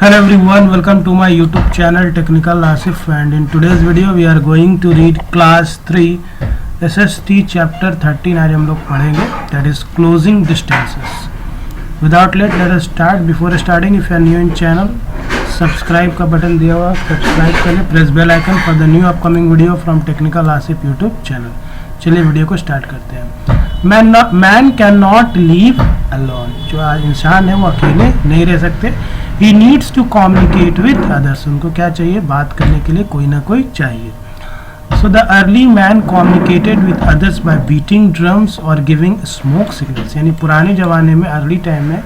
Hello everyone, welcome to my YouTube channel Technical Asif, and in today's video we are going to read class 3 SST chapter 13 आज हम लोग पढ़ेंगे, that is closing distances. Without let us start. Before starting, if you are new in channel, subscribe का button दिया हुआ, subscribe करें, press bell icon for the new upcoming video from technical Asif YouTube channel. चलिए video को start करते हैं. Man can not leave alone. जो इंसान है वो अकेले नहीं रह सकते. He needs to communicate with others. उनको क्या चाहिए? बात करने के लिए कोई ना कोई चाहिए. So the early man communicated with others by beating drums or giving smoke signals. यानी पुराने ज़माने में, अर्ली टाइम में,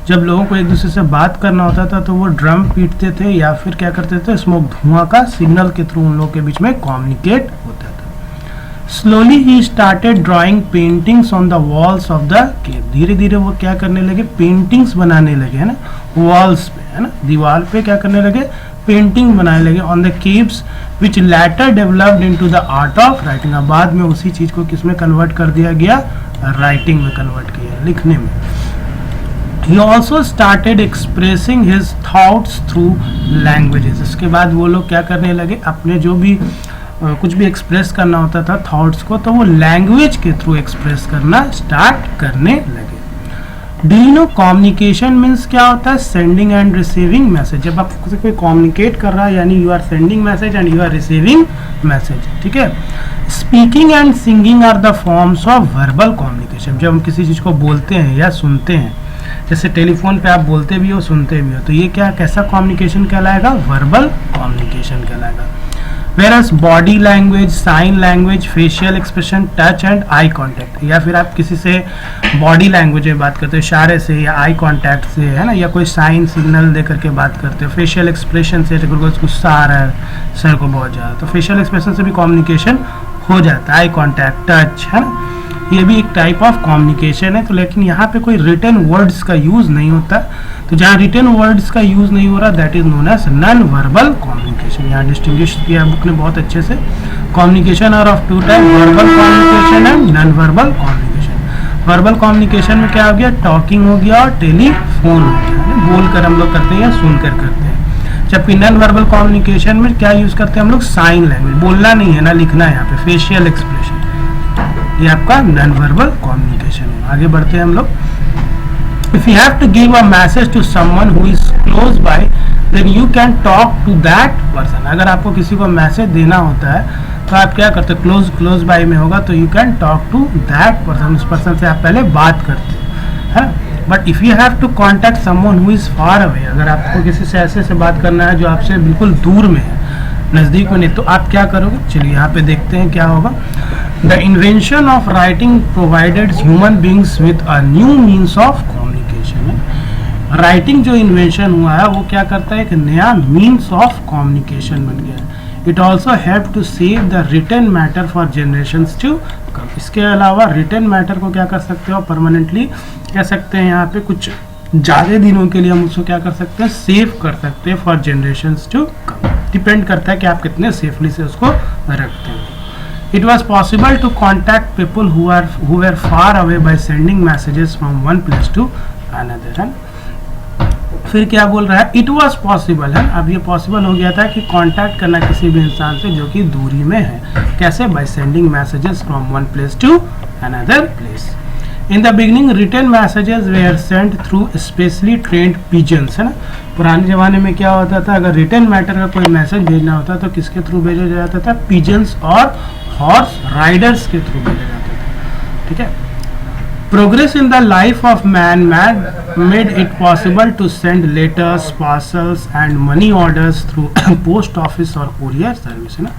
जब लोगों को एक दूसरे से बात करना होता था तो वो ड्रम पीटते थे या फिर क्या करते थे, स्मोक, धुआं का सिग्नल के थ्रू उन लोगों के बीच में कम्युनिकेट होता था. Slowly he started drawing paintings on the walls of the cave. धीरे धीरे वो क्या करने लगे? पेंटिंग्स बनाने लगे, है ना, वॉल्स पे, है ना, दीवार पे क्या करने लगे? पेंटिंग बनाने लगे. On the caves which later developed into the art of writing. अब बाद में उसी चीज को किसमें कन्वर्ट कर दिया गया? राइटिंग में कन्वर्ट किया, लिखने में. He also started expressing his thoughts through languages. इसके बाद वो लोग क्या करने लगे? अपने जो भी कुछ भी एक्सप्रेस करना होता था थॉट्स को, तो वो लैंग्वेज के थ्रू एक्सप्रेस करना स्टार्ट करने लगे. Do you know communication means क्या होता है? Sending and receiving message. जब आप कोई कम्युनिकेट कर रहा है यानी you are sending message and you are receiving message. ठीक है. Speaking and singing are the forms of verbal communication. जब हम किसी चीज़ को बोलते हैं या सुनते हैं, जैसे टेलीफोन पे आप बोलते भी हो सुनते भी हो, तो ये क्या, कैसा कम्युनिकेशन कहलाएगा? वर्बल कम्युनिकेशन कहलाएगा. Whereas body language, sign language, facial expression, touch and eye contact, या फिर आप किसी से बॉडी लैंग्वेज में बात करते हो, इशारे से या आई कांटेक्ट से, है ना, या कोई साइन सिग्नल दे करके बात करते हो. फेशियल एक्सप्रेशन से गुस्सा आ रहा है सर को बहुत ज़्यादा, तो फेशियल एक्सप्रेशन से भी कम्युनिकेशन हो जाता है. आई कांटेक्ट, टच, है ना, ये भी एक टाइप ऑफ कम्युनिकेशन है. तो लेकिन यहाँ पे कोई रिटन वर्ड्स का यूज़ नहीं होता. तो जहाँ रिटन वर्ड्स का यूज़ नहीं हो रहा, that is known as non verbal communication. यहाँ डिस्टिंग्विश किया बुक ने बहुत अच्छे से. Communication are of two type, verbal communication and non verbal communication. Verbal communication में क्या हो गया? टॉकिंग हो गया और टेलीफोन हो गया, बोल कर हम लोग करते हैं या सुन कर करते हैं. जबकि नॉन वर्बल कम्युनिकेशन में क्या यूज़ करते हैं हम लोग? Sign language. बोलना नहीं है ना, लिखना है. यहाँ पे फेशियल एक्सप्रेशन, ये आपका नॉन वर्बल कम्युनिकेशन है. आगे बढ़ते हैं हम लोग. If you have to give a message to someone who is close by, then you can talk to that person. अगर आपको किसी को मैसेज देना होता है तो आप क्या करते हो? क्लोज बाय में होगा तो you can talk to that person. उस पर्सन से आप पहले बात करते हो, है. But if you have to contact someone who is far away, अगर आपको किसी से ऐसे से बात करना है जो आपसे बिल्कुल दूर में है, नज़दीक में नहीं, तो आप क्या करोगे? चलिए यहाँ पे देखते हैं क्या होगा. The invention of writing provided human beings with a new means of communication. Writing जो इन्वेंशन हुआ है वो क्या करता है? एक नया मीन्स ऑफ कम्युनिकेशन बन गया है. It also help to save the written matter for generations to come. इसके अलावा रिटन मैटर को क्या कर सकते हो? परमानेंटली कह सकते हैं, यहाँ पे कुछ ज़्यादा दिनों के लिए हम उसको क्या कर सकते हैं? सेव कर सकते हैं for generations to come. Depend करता है कि आप कितने सेफली से उसको रखते हो. It was possible to contact people who were far away by sending messages from one place to another. है. फिर क्या बोल रहा है? It was possible, है. अब ये पॉसिबल हो गया था कि कांटेक्ट करना किसी भी इंसान से जो कि दूरी में है. कैसे? by sending messages from one place to another place. In the beginning, written messages were sent through specially trained pigeons, है ना. पुराने ज़माने में क्या होता था? अगर रिटन मैटर का कोई मैसेज भेजना होता तो किसके थ्रू भेजा जाता था? पिजन्स और हॉर्स राइडर्स के थ्रू भेजा जाता था. ठीक है. Progress in the life of man made it possible to send letters, parcels and money orders through post office और कुरियर सर्विस, है ना.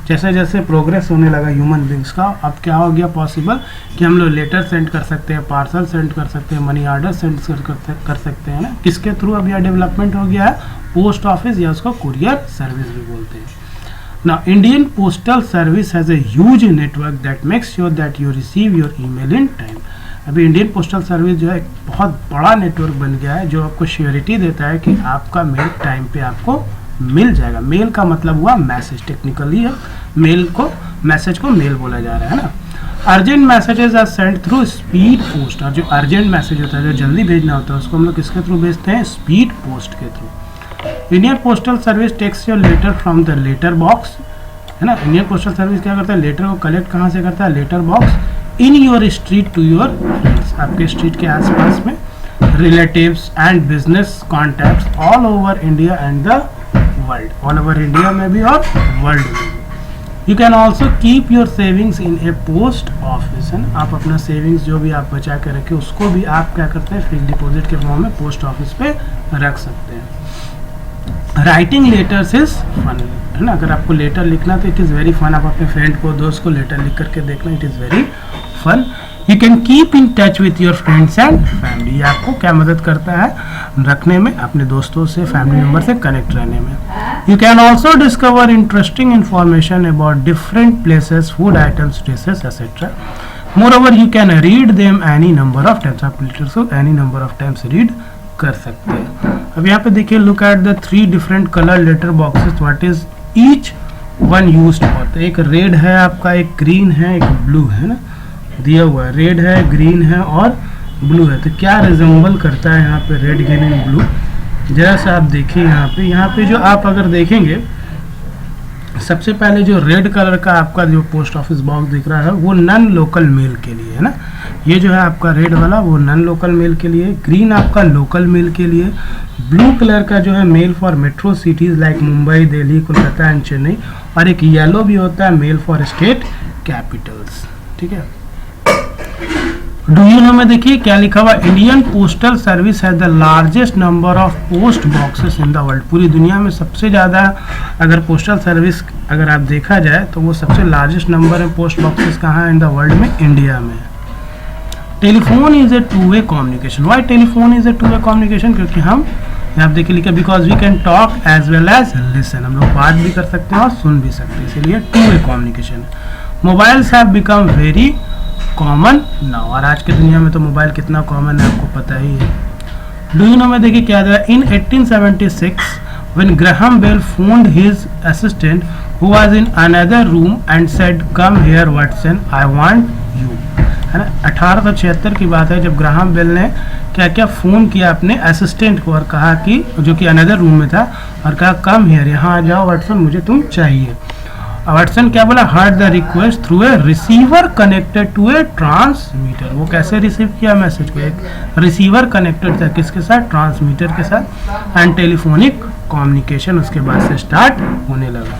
जैसे जैसे प्रोग्रेस होने लगा ह्यूमन बींग्स का, अब क्या हो गया पॉसिबल कि हम लोग लेटर सेंड कर सकते हैं, पार्सल सेंड कर सकते हैं, मनी ऑर्डर सेंड कर सकते हैं ना. किसके थ्रू अब यह डेवलपमेंट हो गया है? पोस्ट ऑफिस, या उसको कुरियर सर्विस भी बोलते हैं. Now Indian postal service has a huge network that makes sure that you receive your email in time. अभी इंडियन पोस्टल सर्विस जो है एक बहुत बड़ा नेटवर्क बन गया है जो आपको श्योरिटी देता है कि आपका मेल टाइम पे आपको मिल जाएगा. मेल का मतलब हुआ मैसेज. टेक्निकली है मेल को, मैसेज को मेल बोला जा रहा है ना. Urgent messages are send through speed post. और जो अर्जेंट मैसेज होता है, जो जल्दी भेजना होता है, उसको हम लोग किसके थ्रू भेजते हैं? स्पीड पोस्ट के थ्रू. Indian postal service takes your letter from the letter box, है ना। इंडियन पोस्टल सर्विस क्या करता है, लेटर को कलेक्ट कहाँ से करता है, letter box in your street to your friends, आपके स्ट्रीट के आसपास में, relatives and business contacts all over India and the world, all over India में भी और वर्ल्ड में भी। You can also keep your savings in a post office, है ना। आप अपना सेविंग्स जो भी आप बचा के रखे उसको भी आप क्या करते हैं, फिक्स डिपॉजिट के फॉर्म में पोस्ट ऑफिस पे रख सकते हैं। राइटिंग लेटर्स इज फन, है ना। अगर आपको लेटर लिखना तो इट इज़ वेरी फन, आप अपने फ्रेंड को, दोस्त को लेटर लिख करके देखना, it is very fun. You can keep in touch with your friends and family, ये आपको क्या मदद करता है रखने में, अपने दोस्तों से, फैमिली मेम्बर से कनेक्ट रहने में। You can also discover interesting information about different places, food items, dishes etcetera. Moreover you can read them any number of times, आप लेटर्स को any number of times read कर सकते हैं। अब यहाँ पे देखिए, look at the 3 different colour letter boxes, what is each one used for. तो एक रेड है आपका, एक ग्रीन है, एक ब्लू है ना, दिया हुआ है, रेड है, ग्रीन है और ब्लू है। तो क्या रिजेंबल करता है यहाँ पे रेड, ग्रीन एंड ब्लू, जरा सा आप देखिए। यहाँ पे जो आप अगर देखेंगे, सबसे पहले जो रेड कलर का आपका जो पोस्ट ऑफिस बॉक्स दिख रहा है वो नॉन लोकल मेल के लिए है ना, ये जो है आपका रेड वाला वो नॉन लोकल मेल के लिए, ग्रीन आपका लोकल मेल के लिए, ब्लू कलर का जो है mail for metro cities like Mumbai, Delhi, Kolkata and Chennai, और एक येलो भी होता है मेल फॉर स्टेट कैपिटल्स, ठीक है। डू यू नो में देखिए क्या लिखा हुआ, Indian postal service has the largest number of post boxes in the world. पूरी दुनिया में सबसे ज़्यादा अगर पोस्टल सर्विस अगर आप देखा जाए तो वो सबसे लार्जेस्ट नंबर है पोस्ट बॉक्सेस कहाँ है इन द वर्ल्ड में, इंडिया में। Telephone is a two way communication. Why telephone is a two way communication, क्योंकि हम यहाँ पे देखिए लिखा, because we can talk as well as listen, हम लोग बात भी कर सकते हैं और सुन भी सकते हैं, इसीलिए to way communication. Mobiles have become very common now, और आज की दुनिया में तो मोबाइल कितना कॉमन है आपको पता ही है। डू यू नो में देखिए क्या था, in 1876 when Graham Bell phoned his assistant who was in another room and said come here Watson I want you, है ना। 1876 की बात है जब ग्राहम बेल ने क्या क्या फ़ोन किया अपने असिस्टेंट को और कहा कि, जो कि अनदर रूम में था, और कहा कम हियर, यहाँ आ जाओ वाटसन, मुझे तुम चाहिए। वाटसन क्या बोला, heard the request through a receiver connected to a transmitter. वो कैसे रिसीव किया मैसेज को, एक रिसीवर कनेक्टेड था किसके साथ, ट्रांसमीटर के साथ, एंड टेलीफोनिक कम्युनिकेशन उसके बाद से स्टार्ट होने लगा।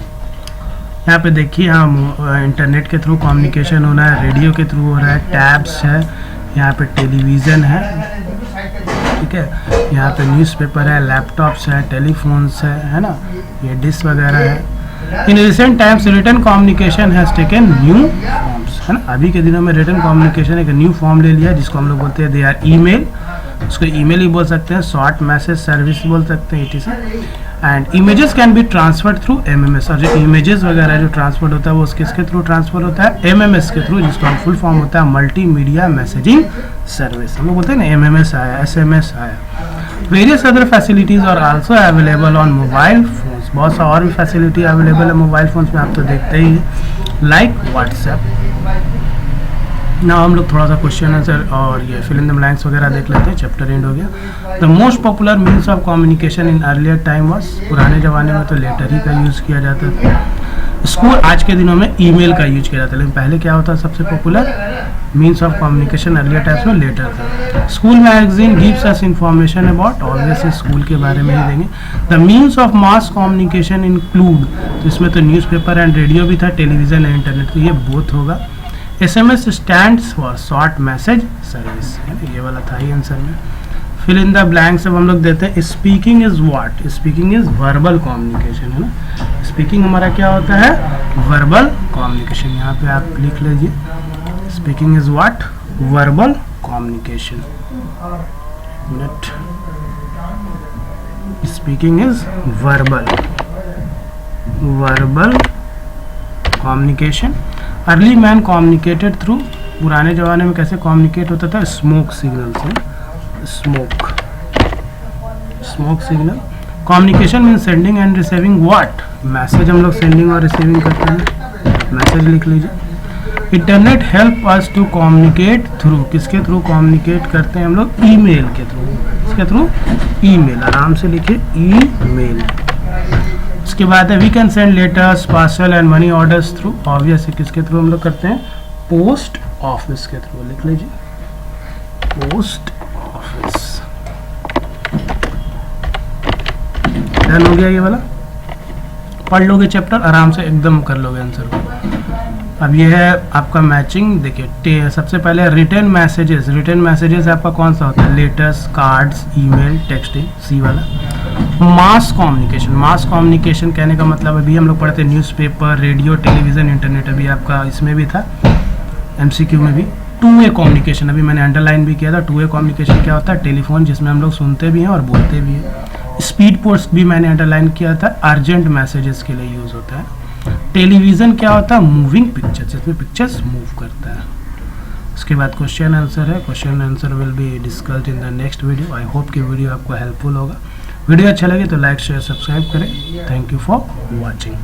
यहाँ पे देखिए हम इंटरनेट के थ्रू कम्युनिकेशन हो रहा है, रेडियो के थ्रू हो रहा है, टैब्स है, यहाँ पे टेलीविज़न है, ठीक है, यहाँ पे न्यूज़पेपर है, लैपटॉप्स है, टेलीफोन्स है ना, ये डिश वगैरह है। In recent times written communication has taken new forms, है ना। अभी के दिनों में रिटन कम्युनिकेशन एक न्यू फॉर्म ले लिया, जिसको हम लोग बोलते हैं दे आर ईमेल, उसको ईमेल ही बोल सकते हैं, शॉर्ट मैसेज सर्विस बोल सकते हैं, etc. And images can be transferred through MMS, और जो इमेजेस वगैरह जो ट्रांसफर होता है वो किसके थ्रू ट्रांसफर होता है, एमएमएस के थ्रू, जिसका फुल फॉर्म होता है मल्टी मीडिया मैसेजिंग सर्विस। हम लोग बोलते हैं ना एमएमएस आया, एसएमएस आया। Various other facilities are also available on mobile phones, बहुत सा और भी फैसिलिटी अवेलेबल है मोबाइल फोन्स में, आप तो देखते ही हैं, लाइक व्हाट्सएप। ना हम लोग थोड़ा सा क्वेश्चन आंसर और ये फिल इन द ब्लैंक्स वगैरह देख लेते हैं, चैप्टर एंड हो गया। The most popular means of communication in earlier time was, पुराने ज़माने में तो लेटर ही का यूज़ किया जाता था। स्कूल, आज के दिनों में ईमेल का यूज किया जाता है, लेकिन पहले क्या होता सबसे popular means of communication earlier times में लेटर था। School magazine gives us information about, obviously school के बारे में ही देंगे। The means of mass communication include, तो इसमें तो न्यूज़पेपर एंड रेडियो भी था, टेलीविज़न एंड इंटरनेट, तो ये बोथ होगा। SMS stands for short message service, ये वाला था ही आंसर में। फिल इन द ब्लैंक्स अब हम लोग देते हैं, speaking is what, speaking is verbal communication, है ना। स्पीकिंग हमारा क्या होता है, वर्बल कम्युनिकेशन, यहाँ पे आप लिख लीजिए, speaking is what, verbal communication. Speaking is verbal communication. Early man communicated through, पुराने ज़माने में कैसे कम्युनिकेट होता था, स्मोक सिग्नल से, smoke signal. Communication mean sending and receiving what, message हम लोग सेंडिंग और रिसीविंग करते हैं, मैसेज लिख लीजिए। Internet help us to communicate through, किसके थ्रू कम्युनिकेट करते हैं हम लोग, ईमेल के थ्रू, किसके थ्रू, ईमेल, आराम से लिखिए ईमेल। उसके बाद है we can send letters, parcel and money orders through, obvious है किसके थ्रू हम लोग करते हैं, पोस्ट ऑफिस के थ्रू, लिख लीजिए पोस्ट ऑफिस। डन हो गया ये वाला, पढ़ लोगे चैप्टर आराम से, एकदम कर लोगे आंसर को। अब ये है आपका मैचिंग, देखिए सबसे पहले रिटर्न मैसेजेस। रिटर्न मैसेजेस आपका कौन सा होता है, लेटर्स, कार्ड्स, ईमेल, टेक्सटिंग, सी वाला। मास कम्युनिकेशन, मास कम्युनिकेशन कहने का मतलब अभी हम लोग पढ़ते हैं न्यूज़पेपर, रेडियो, टेलीविज़न, इंटरनेट, अभी आपका इसमें भी था MCQ में भी। टू वे कम्युनिकेशन, अभी मैंने अंडरलाइन भी किया था। टू वे कम्युनिकेशन क्या होता है, टेलीफोन जिसमें हम लोग सुनते भी हैं और बोलते भी हैं। स्पीड पोस्ट भी मैंने अंडरलाइन किया था, अर्जेंट मैसेजेस के लिए यूज़ होता है। टेलीविज़न क्या होता है, मूविंग पिक्चर्स, जिसमें पिक्चर्स मूव करता है। उसके बाद क्वेश्चन आंसर है, question answer will be discussed in the next video. I hope कि वीडियो आपको हेल्पफुल होगा। वीडियो अच्छा लगे तो लाइक शेयर सब्सक्राइब करें। Thank you for watching.